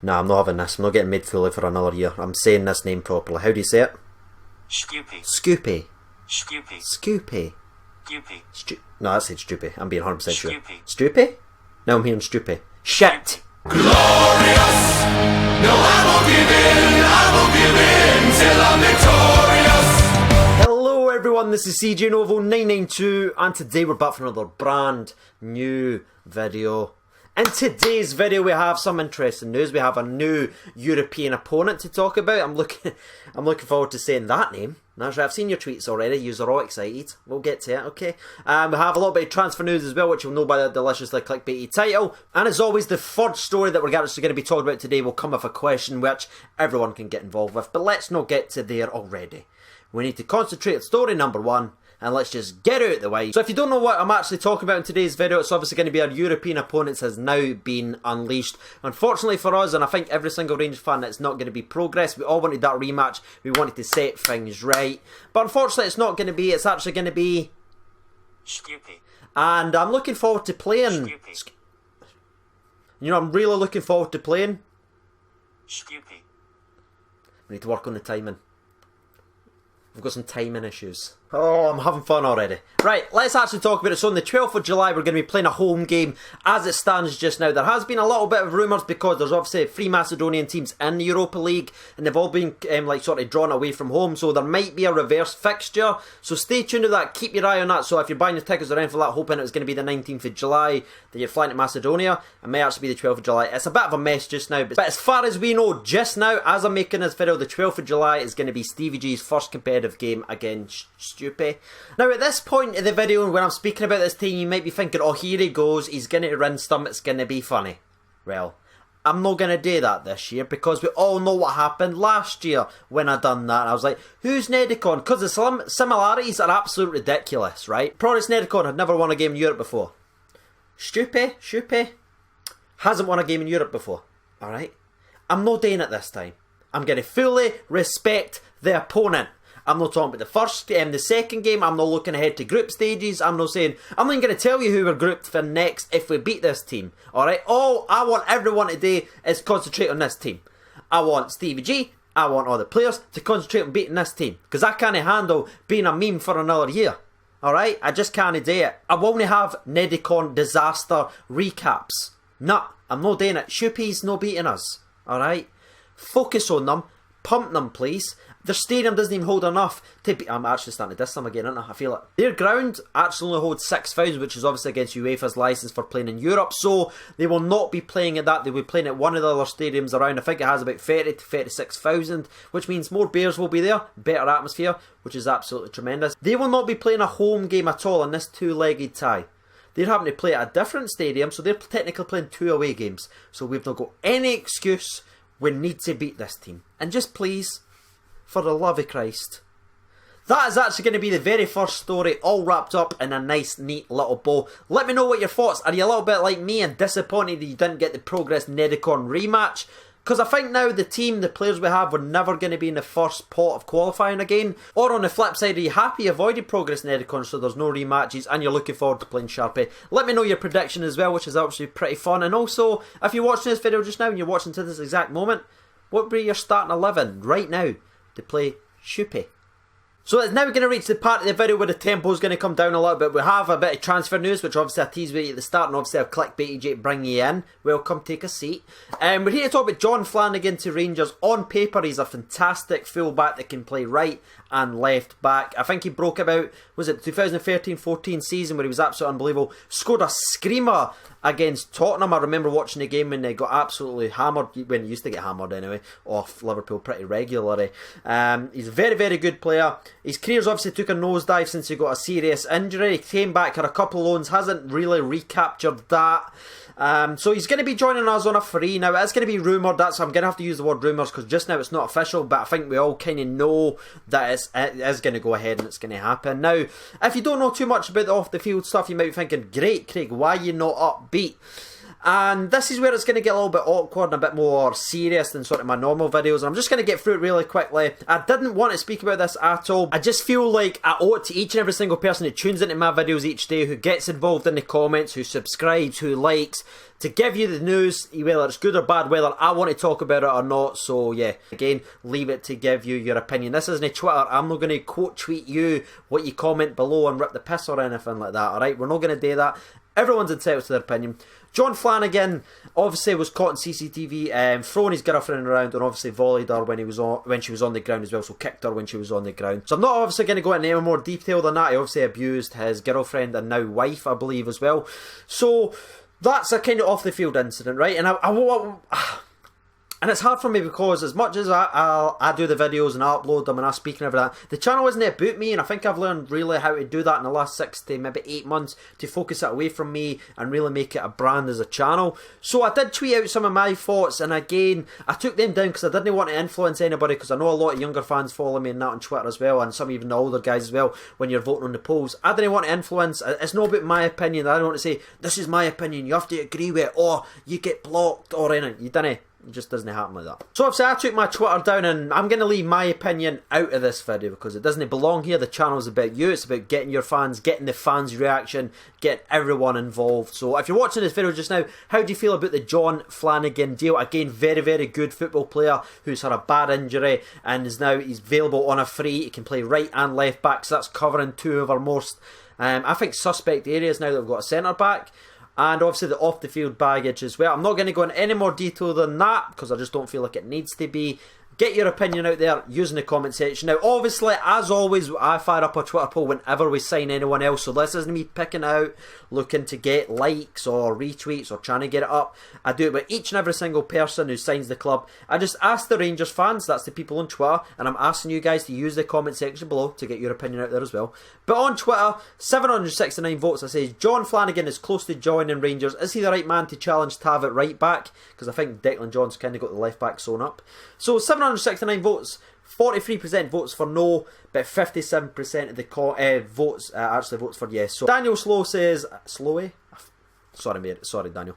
Nah, I'm not having this. I'm not getting made fully for another year. I'm saying this name properly. How do you say it? SHKUPI. SHKUPI. SHKUPI. SHKUPI. SHKUPI. No, I said stupid. I'm being 100% sure. SHKUPI. Stupid? No, I'm hearing stupid. Shit! Glorious! No, I won't give in till I'm victorious! Hello everyone, this is CJ Novo 992 and today we're back for another brand new video. In today's video we have some interesting news. We have a new European opponent to talk about. I'm looking forward to saying that name. That's right, I've seen your tweets already, you're all excited. We'll get to it, okay? We have a little bit of transfer news as well, which you'll know by the deliciously clickbaity title. And as always, the third story that we're actually going to be talking about today will come with a question which everyone can get involved with. But let's not get to there already. We need to concentrate on story number one. And let's just get out of the way. So if you don't know what I'm actually talking about in today's video, it's obviously going to be our European opponents has now been unleashed. Unfortunately for us, and I think every single Rangers fan, it's not going to be progress. We all wanted that rematch. We wanted to set things right. But unfortunately it's not going to be. It's actually going to be SHKUPI. And I'm looking forward to playing. SHKUPI. You know, I'm really looking forward to playing. SHKUPI. We need to work on the timing. We've got some timing issues. Oh, I'm having fun already. Right, let's actually talk about it. So on the 12th of July, we're going to be playing a home game. As it stands just now, there has been a little bit of rumours because there's obviously 3 Macedonian teams in the Europa League and they've all been sort of drawn away from home. So there might be a reverse fixture. So stay tuned to that. Keep your eye on that. So if you're buying your tickets or anything for that, hoping it was going to be the 19th of July that you're flying to Macedonia, it may actually be the 12th of July. It's a bit of a mess just now. But as far as we know just now, as I'm making this video, the 12th of July is going to be Stevie G's first competitive game against SHKUPI. Now at this point in the video when I'm speaking about this team, you might be thinking, oh here he goes, he's going to rinse them, it's going to be funny. Well, I'm not going to do that this year because we all know what happened last year when I done that. I was like, who's Nedicon? Because the similarities are absolutely ridiculous, right? Proris Nedicon had never won a game in Europe before. SHKUPI hasn't won a game in Europe before, alright? I'm not doing it this time. I'm going to fully respect the opponent. I'm not talking about the first game, the second game. I'm not looking ahead to group stages. I'm not saying, I'm not even going to tell you who we're grouped for next if we beat this team. Alright? All I want everyone today is concentrate on this team. I want Stevie G, I want all the players to concentrate on beating this team. Because I can't handle being a meme for another year. Alright? I just can't do it. I won't have Nedicon disaster recaps. Nah, I'm not doing it. SHKUPI's no beating us. Alright? Focus on them. Pump them, please. Their stadium doesn't even hold enough to be... I'm actually starting to diss them again, aren't I? I feel it. Their ground actually only holds 6,000, which is obviously against UEFA's licence for playing in Europe. So they will not be playing at that. They will be playing at one of the other stadiums around. I think it has about 30 to 36,000, which means more Bears will be there. Better atmosphere, which is absolutely tremendous. They will not be playing a home game at all in this two-legged tie. They're having to play at a different stadium, so they're technically playing 2 away games. So we've not got any excuse. We need to beat this team. And just please, for the love of Christ. That is actually going to be the very first story, all wrapped up in a nice, neat little bow. Let me know what your thoughts. Are you a little bit like me and disappointed that you didn't get the Progress Nedicon rematch? Because I think now the team, the players we have, were never going to be in the first pot of qualifying again. Or on the flip side, are you happy you avoided Progress Nedicon so there's no rematches and you're looking forward to playing Sharpie? Let me know your prediction as well, which is actually pretty fun. And also, if you're watching this video just now and you're watching to this exact moment, what would be your starting 11 right now to play SHKUPI? So it's now going to reach the part of the video where the tempo is going to come down a little bit. We have a bit of transfer news, which obviously I teased with you at the start, and obviously I've clickbaited you to bring you in. Welcome, take a seat. We're here to talk about Jon Flanagan to Rangers. On paper, he's a fantastic fullback that can play right and left back. I think he broke about, was it 2013-14 season where he was absolutely unbelievable. Scored a screamer against Tottenham. I remember watching the game when they got absolutely hammered, when he used to get hammered anyway, off Liverpool pretty regularly. He's a very, very good player. His career's obviously took a nosedive since he got a serious injury. He came back, had a couple of loans, hasn't really recaptured that. So he's going to be joining us on a free. Now, it's going to be rumoured. I'm going to have to use the word rumours because just now it's not official, but I think we all kind of know that it is going to go ahead and it's going to happen. Now, if you don't know too much about the off-the-field stuff, you might be thinking, great, Craig, why are you not upbeat? And this is where it's going to get a little bit awkward and a bit more serious than sort of my normal videos. I'm just going to get through it really quickly. I didn't want to speak about this at all. I just feel like I owe it to each and every single person who tunes into my videos each day, who gets involved in the comments, who subscribes, who likes, to give you the news, whether it's good or bad, whether I want to talk about it or not. So yeah, again, leave it to give you your opinion. This isn't a Twitter. I'm not going to quote tweet you what you comment below and rip the piss or anything like that, alright? We're not going to do that. Everyone's entitled to their opinion. Jon Flanagan obviously was caught in CCTV throwing his girlfriend around, and obviously volleyed her when she was on the ground as well, so kicked her when she was on the ground. So I'm not obviously going to go into any more detail than that. He obviously abused his girlfriend and now wife, I believe, as well. So that's a kind of off the field incident, right? And and it's hard for me because as much as I do the videos and I upload them and I speak and everything, the channel isn't about me, and I think I've learned really how to do that in the last 6 to maybe 8 months, to focus it away from me and really make it a brand as a channel. So I did tweet out some of my thoughts, and again, I took them down because I didn't want to influence anybody, because I know a lot of younger fans follow me and that on Twitter as well, and some even the older guys as well, when you're voting on the polls. I didn't want to influence. It's not about my opinion. I don't want to say, this is my opinion, you have to agree with it, or you get blocked or anything. You didn't. It just doesn't happen like that. So obviously I took my Twitter down, and I'm going to leave my opinion out of this video because it doesn't belong here. The channel's about you. It's about getting your fans, getting the fans' reaction, getting everyone involved. So if you're watching this video just now, how do you feel about the Jon Flanagan deal? Again, very, very good football player who's had a bad injury and he's available on a free. He can play right and left back, so that's covering two of our most, I think, suspect areas now that we've got a centre back. And obviously the off the field baggage as well. I'm not going to go into any more detail than that because I just don't feel like it needs to be. Get your opinion out there using the comment section. Now obviously, as always, I fire up a Twitter poll whenever we sign anyone else, so this isn't me picking out, looking to get likes or retweets or trying to get it up. I do it with each and every single person who signs the club. I just ask the Rangers fans, that's the people on Twitter, and I'm asking you guys to use the comment section below to get your opinion out there as well. But on Twitter, 769 votes. I say Jon Flanagan is close to joining Rangers. Is he the right man to challenge Tav at right back? Because I think Declan John's kind of got the left back sewn up. So 769 votes, 43% votes for no, but 57% of the votes actually votes for yes. So Daniel Slow says, Slowy? Sorry mate, sorry Daniel.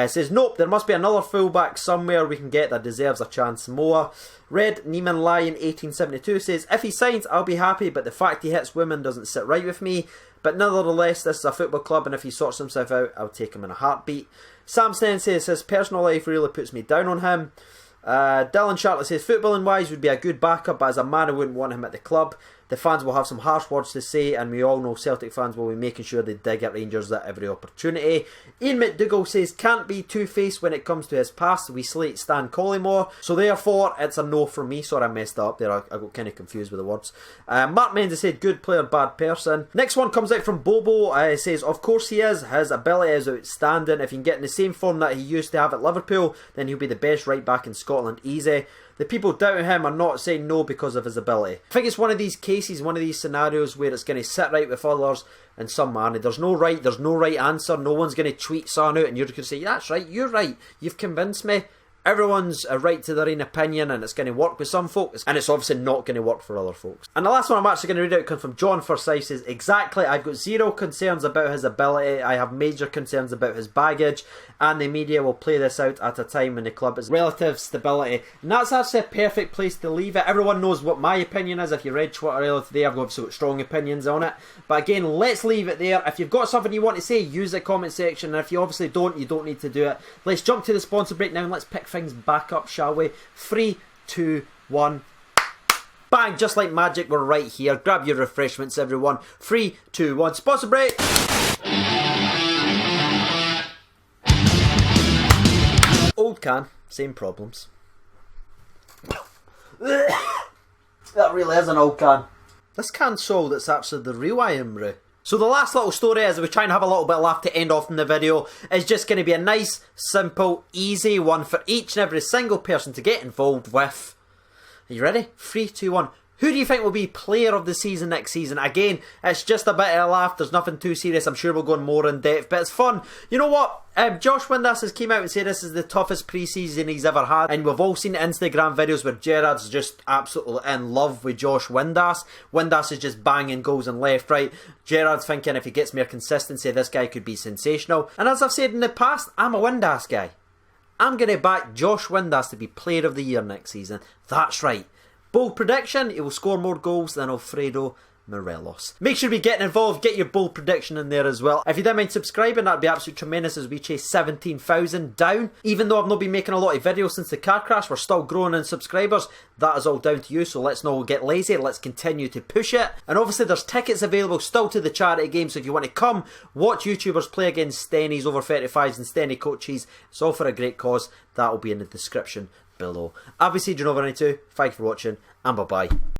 Says, nope, there must be another fullback somewhere we can get that deserves a chance more. Red Neiman Lion 1872 says, if he signs, I'll be happy, but the fact he hits women doesn't sit right with me. But nevertheless, this is a football club, and if he sorts himself out, I'll take him in a heartbeat. Sam Snen says, his personal life really puts me down on him. Dylan Charlotte says, footballing wise would be a good backup, but as a man I wouldn't want him at the club. The fans will have some harsh words to say, and we all know Celtic fans will be making sure they dig at Rangers at every opportunity. Ian McDougall says, can't be two-faced when it comes to his past. We slate Stan Collymore, so therefore it's a no from me. Sorry I messed up there, I got kind of confused with the words. Mark Mendes said, good player, bad person. Next one comes out from Bobo. Says, of course he is. His ability is outstanding. If he can get in the same form that he used to have at Liverpool, then he'll be the best right back in Scotland, easy. The people doubting him are not saying no because of his ability. I think it's one of these cases, one of these scenarios where it's going to sit right with others in some manner. There's no right answer. No one's going to tweet something out and you're just going to say, that's right, you're right, you've convinced me. Everyone's a right to their own opinion, and it's going to work with some folks, and it's obviously not going to work for other folks. And the last one I'm actually going to read out comes from John Forsyth. Says, exactly, I've got zero concerns about his ability. I have major concerns about his baggage, and the media will play this out at a time when the club is relative stability. And that's actually a perfect place to leave it. Everyone knows what my opinion is. If you read Twitter earlier today, I've obviously got strong opinions on it. But again, let's leave it there. If you've got something you want to say, use the comment section. And if you obviously don't, you don't need to do it. Let's jump to the sponsor break now and let's pick things back up, shall we? 3, 2, 1. Bang! Just like magic, we're right here. Grab your refreshments, everyone. 3, 2, 1. Sponsor break! Old can, same problems. That really is an old can. This can's sold, it's actually the real Imru. So the last little story, as we try and have a little bit of laugh to end off in the video, is just going to be a nice, simple, easy one for each and every single person to get involved with. Are you ready? 3, 2, 1. Who do you think will be player of the season next season? Again, it's just a bit of a laugh. There's nothing too serious. I'm sure we'll go in more in depth, but it's fun. You know what? Josh Windass has came out and said this is the toughest pre-season he's ever had, and we've all seen Instagram videos where Gerrard's just absolutely in love with Josh Windass. Windass is just banging goals in left, right. Gerrard's thinking if he gets more consistency, this guy could be sensational. And as I've said in the past, I'm a Windass guy. I'm going to back Josh Windass to be player of the year next season. That's right. Bold prediction, he will score more goals than Alfredo Morelos. Make sure we get involved, get your bold prediction in there as well. If you don't mind subscribing, that'd be absolutely tremendous as we chase 17,000 down. Even though I've not been making a lot of videos since the car crash, we're still growing in subscribers. That is all down to you, so let's not get lazy, let's continue to push it. And obviously there's tickets available still to the charity game, so if you want to come, watch YouTubers play against Stennies, over 35s and Stenny coaches, it's all for a great cause. That will be in the description below. I've been Jon over 92, thank you for watching, and bye bye.